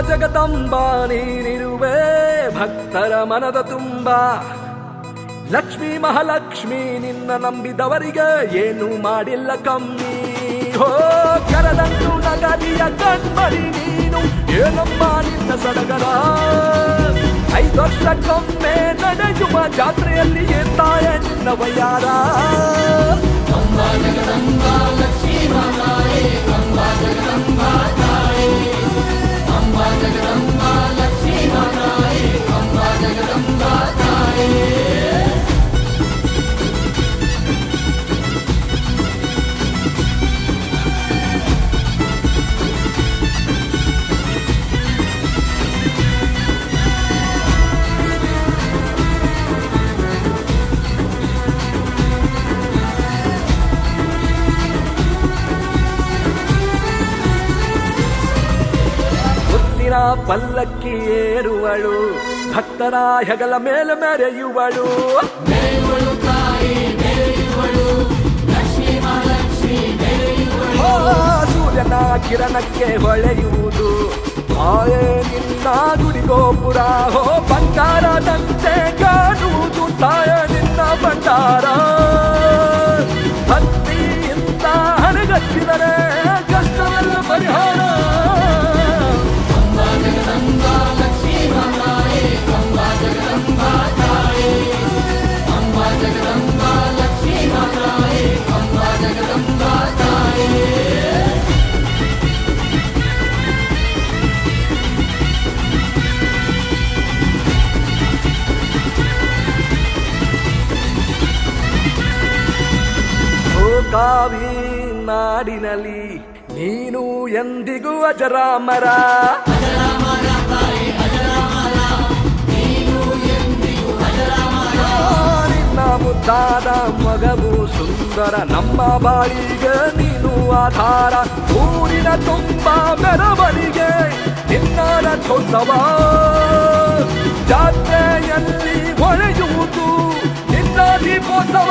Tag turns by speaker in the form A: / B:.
A: ಜಗದಂಬ ನೀನಿರುವೆ ಭಕ್ತರ ಮನದ ತುಂಬ. ಲಕ್ಷ್ಮೀ ಮಹಾಲಕ್ಷ್ಮಿ ನಿನ್ನ ನಂಬಿದವರಿಗೆ ಏನು ಮಾಡಿಲ್ಲ ಕಮ್ಮಿ. ಹೋ ಕರದಂಟು ನಗರಿಯ ಕಣ್ಮಣಿ ನೀನು ಏನಮ್ಮ ನಿನ್ನ ಸಡಗರ. 5 ವರ್ಷಕ್ಕೊಮ್ಮೆ ನಡೆಯುವ ಜಾತ್ರೆಯಲ್ಲಿ ತಾಯ ನಿನ್ನ ವಯ್ಯಾರ.
B: ಅಂಬಾ ಜಗದಂಬಾ ಲಕ್ಷ್ಮೀ ಮಾತಾಯೇ ಅಂಬಾ ಜಗದಂಬಾ ತಾಯೇ ಅಂಬಾ ಜಗದಂಬಾ ಲಕ್ಷ್ಮೀ ಮಾತಾಯೇ ಅಂಬಾ ಜಗದಂಬಾ ತಾಯೇ.
A: ಪಲ್ಲಕ್ಕಿ ಏರುವಳು ಭಕ್ತರ ಹೆಗಲ ಮೇಲೆ ಮೆರೆಯುವಳು. ಸೂರ್ಯನ ಕಿರಣಕ್ಕೆ ಹೊಳೆಯುವುದು ಆಯೇ ನಿನ್ನ ಗುಡಿಗೋಪುರ. ಹೋ ಬಂಗಾರದಂತೆ ಕಾಣುವುದು ತಾಯ ನಿನ್ನ ಭಂಡಾರ. ಭಕ್ತಿಯಿಂದ ಹಣಗಚ್ಚಿದರೆ ಕಷ್ಟವೆಲ್ಲ ಪರಿಹಾರ.
B: ಜಗದಂಬಾ ಲಕ್ಷ್ಮೀ ಮಾತಾಯೇ ಅಂಬಾ ಜಗದಂಬಾ ತಾಯೇ ಅಂಬಾ ಜಗದಂಬಾ ಲಕ್ಷ್ಮೀ ಮಾತಾಯೇ ಅಂಬಾ ಜಗದಂಬಾ ತಾಯೇ.
A: ಓ ಕಾವಿ ನಾಡಿನಲ್ಲಿ ನೀನು ಎಂದಿಗೂ ಅಜರಾಮರ. ನಿನ್ನ ಮುದ್ದಾದ ಮಗವು ಸುಂದರ ನಮ್ಮ ಬಾಳಿಗೆ ನೀನು ಆಧಾರ. ಊರಿನ ತುಂಬ ಮೆರವಣಿಗೆ ನಿನ್ನ ರಥೋತ್ಸವ. ಜಾತ್ರೆಯಲ್ಲಿ ಹೊಳೆಯುವುದು ನಿನ್ನ ದೀಪೋತ್ಸವ.